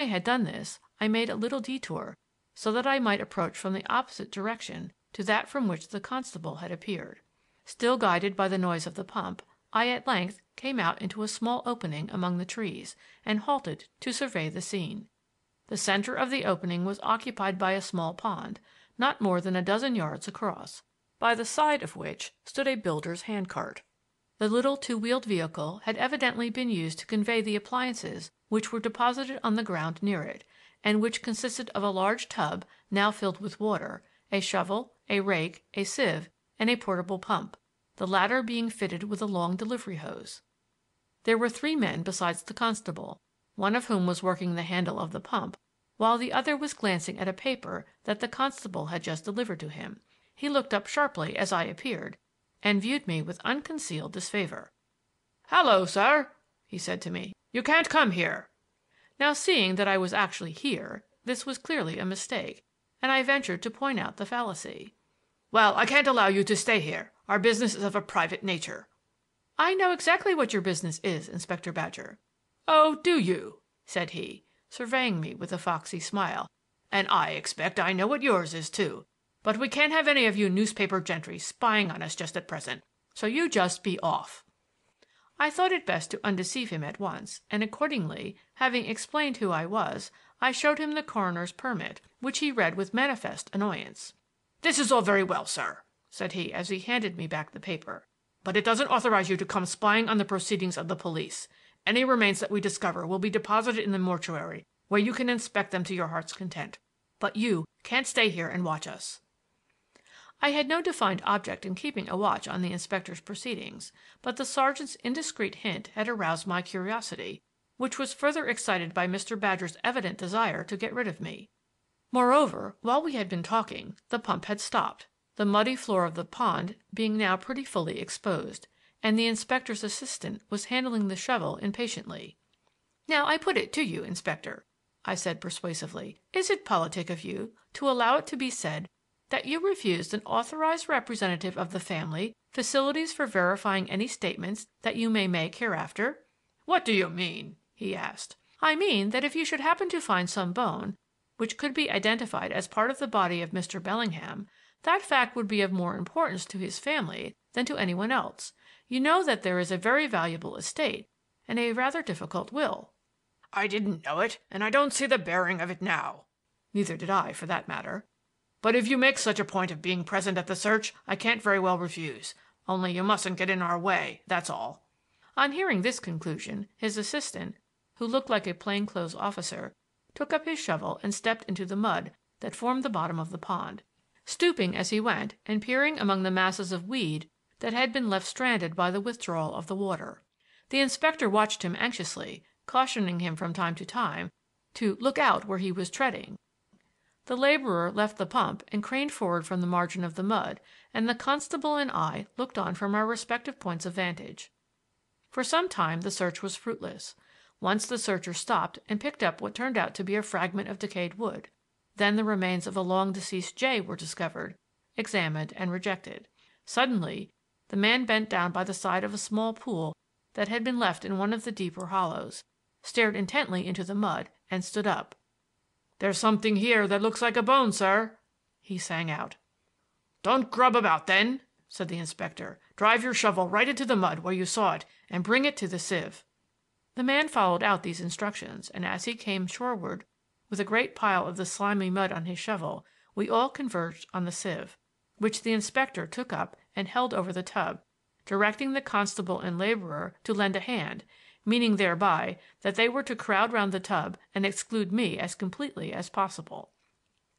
I had done this, I made a little detour so that I might approach from the opposite direction to that from which the constable had appeared. Still guided by the noise of the pump, I at length came out into a small opening among the trees and halted to survey the scene. The center of the opening was occupied by a small pond, not more than a dozen yards across, by the side of which stood a builder's handcart. The little two-wheeled vehicle had evidently been used to convey the appliances which were deposited on the ground near it, and which consisted of a large tub now filled with water, a shovel, a rake, a sieve, and a portable pump, the latter being fitted with a long delivery hose. There were 3 men besides the constable, one of whom was working the handle of the pump, while the other was glancing at a paper that the constable had just delivered to him. He looked up sharply as I appeared, and viewed me with unconcealed disfavor. "Hallo, sir," he said to me. "You can't come here." Now, seeing that I was actually here, this was clearly a mistake, and I ventured to point out the fallacy. "Well, I can't allow you to stay here. Our business is of a private nature." "I know exactly what your business is, Inspector Badger." "Oh, do you?" said he, surveying me with a foxy smile. "And I expect I know what yours is, too. But we can't have any of you newspaper gentry spying on us just at present, so you just be off." I thought it best to undeceive him at once, and accordingly, having explained who I was, I showed him the coroner's permit, which he read with manifest annoyance. "This is all very well, sir," said he as he handed me back the paper, "but it doesn't authorize you to come spying on the proceedings of the police. Any remains that we discover will be deposited in the mortuary, where you can inspect them to your heart's content. But you can't stay here and watch us." I had no defined object in keeping a watch on the inspector's proceedings, but the sergeant's indiscreet hint had aroused my curiosity, which was further excited by Mr. Badger's evident desire to get rid of me. Moreover, while we had been talking, the pump had stopped, the muddy floor of the pond being now pretty fully exposed, and the inspector's assistant was handling the shovel impatiently. "Now I put it to you, Inspector," I said persuasively, "is it politic of you to allow it to be said that you refused an authorized representative of the family facilities for verifying any statements that you may make hereafter?" "What do you mean?" he asked. "I mean that if you should happen to find some bone which could be identified as part of the body of Mr. Bellingham, that fact would be of more importance to his family than to anyone else. You know that there is a very valuable estate and a rather difficult will." "I didn't know it, and I don't see the bearing of it now." Neither did I, for that matter. "But if you make such a point of being present at the search, I can't very well refuse. Only you mustn't get in our way, that's all." On hearing this conclusion, his assistant, who looked like a plainclothes officer, took up his shovel and stepped into the mud that formed the bottom of the pond, stooping as he went and peering among the masses of weed that had been left stranded by the withdrawal of the water. The inspector watched him anxiously, cautioning him from time to time to look out where he was treading. The laborer left the pump and craned forward from the margin of the mud, and the constable and I looked on from our respective points of vantage. For some time the search was fruitless. Once the searcher stopped and picked up what turned out to be a fragment of decayed wood. Then the remains of a long deceased jay were discovered, examined, and rejected. Suddenly the man bent down by the side of a small pool that had been left in one of the deeper hollows, stared intently into the mud, and stood up. "There's something here that looks like a bone, sir," he sang out. "Don't grub about, then," said the inspector. "Drive your shovel right into the mud where you saw it and bring it to the sieve." The man followed out these instructions, and as he came shoreward with a great pile of the slimy mud on his shovel, we all converged on the sieve, which the inspector took up and held over the tub, directing the constable and laborer to lend a hand, meaning thereby that they were to crowd round the tub and exclude me as completely as possible.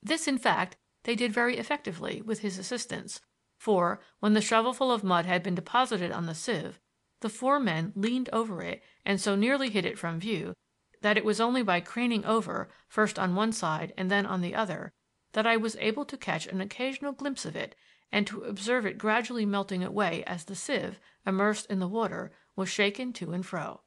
This, in fact, they did very effectively with his assistance, for, when the shovelful of mud had been deposited on the sieve, the 4 men leaned over it and so nearly hid it from view that it was only by craning over, first on one side and then on the other, that I was able to catch an occasional glimpse of it and to observe it gradually melting away as the sieve, immersed in the water, was shaken to and fro.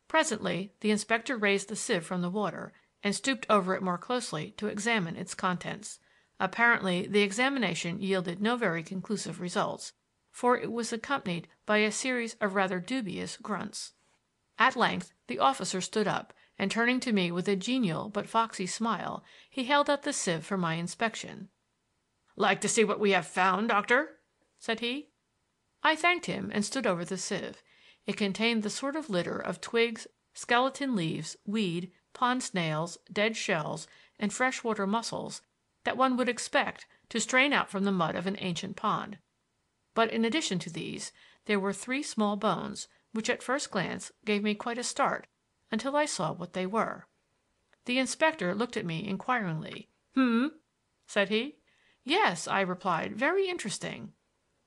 Presently the inspector raised the sieve from the water and stooped over it more closely to examine its contents. Apparently the examination yielded no very conclusive results, for it was accompanied by a series of rather dubious grunts. At length the officer stood up and turning to me with a genial but foxy smile, he held out the sieve for my inspection. "Like to see what we have found, Doctor?" said he. I thanked him and stood over the sieve. It contained the sort of litter of twigs, skeleton leaves, weed, pond snails, dead shells, and freshwater mussels that one would expect to strain out from the mud of an ancient pond. But in addition to these, there were 3 small bones, which at first glance gave me quite a start until I saw what they were. The inspector looked at me inquiringly. Said he. "Yes," I replied, "very interesting."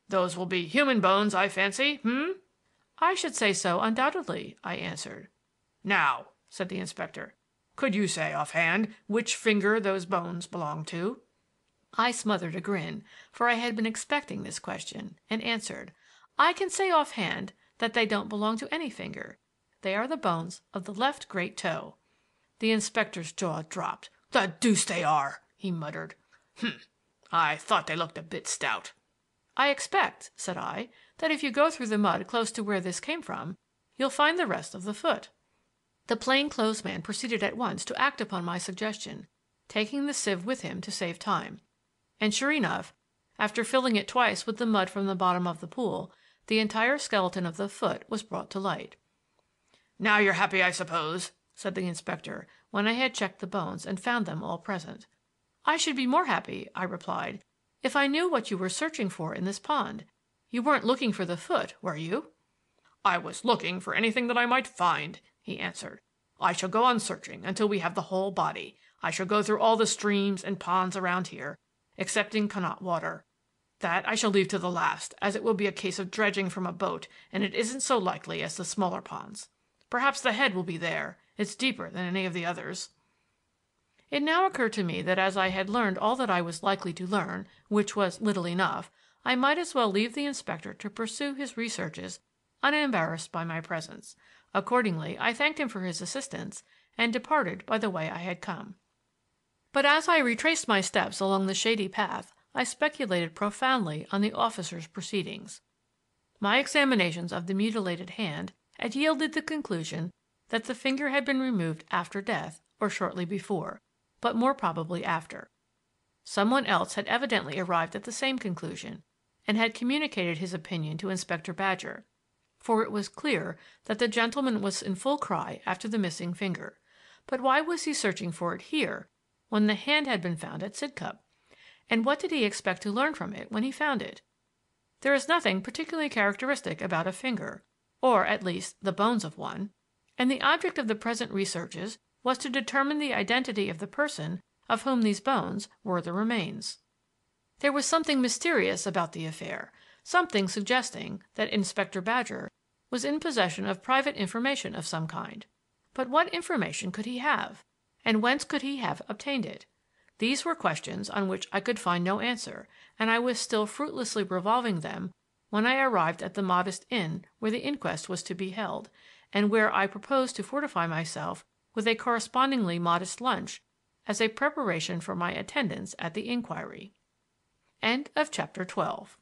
"Those will be human bones, I fancy, "I should say so, undoubtedly," I answered. "Now," said the inspector, "could you say offhand which finger those bones belong to?" I smothered a grin, for I had been expecting this question, and answered, "I can say offhand that they don't belong to any finger. They are the bones of the left great toe." The inspector's jaw dropped. "The deuce they are!" he muttered. "I thought they looked a bit stout." "I expect," said I, "that if you go through the mud close to where this came from, you'll find the rest of the foot." The plain-clothes man proceeded at once to act upon my suggestion, taking the sieve with him to save time. And sure enough, after filling it twice with the mud from the bottom of the pool, the entire skeleton of the foot was brought to light. "Now you're happy, I suppose," said the inspector, when I had checked the bones and found them all present. "I should be more happy," I replied, "if I knew what you were searching for in this pond. You weren't looking for the foot, were you?" "I was looking for anything that I might find," he answered. "I shall go on searching until we have the whole body. I shall go through all the streams and ponds around here, excepting Connaught Water. That I shall leave to the last, as it will be a case of dredging from a boat, and it isn't so likely as the smaller ponds. Perhaps the head will be there. It's deeper than any of the others." It now occurred to me that as I had learned all that I was likely to learn, which was little enough, I might as well leave the inspector to pursue his researches unembarrassed by my presence. Accordingly, I thanked him for his assistance and departed by the way I had come. But as I retraced my steps along the shady path, I speculated profoundly on the officer's proceedings. My examinations of the mutilated hand had yielded the conclusion that the finger had been removed after death or shortly before, but more probably after. Someone else had evidently arrived at the same conclusion and had communicated his opinion to Inspector Badger, for it was clear that the gentleman was in full cry after the missing finger. But why was he searching for it here when the hand had been found at Sidcup? And what did he expect to learn from it when he found it? There is nothing particularly characteristic about a finger, or at least the bones of one, and the object of the present researches was to determine the identity of the person of whom these bones were the remains. There was something mysterious about the affair, something suggesting that Inspector Badger was in possession of private information of some kind. But what information could he have, and whence could he have obtained it? These were questions on which I could find no answer, and I was still fruitlessly revolving them when I arrived at the modest inn where the inquest was to be held, and where I proposed to fortify myself with a correspondingly modest lunch as a preparation for my attendance at the inquiry. End of chapter 12.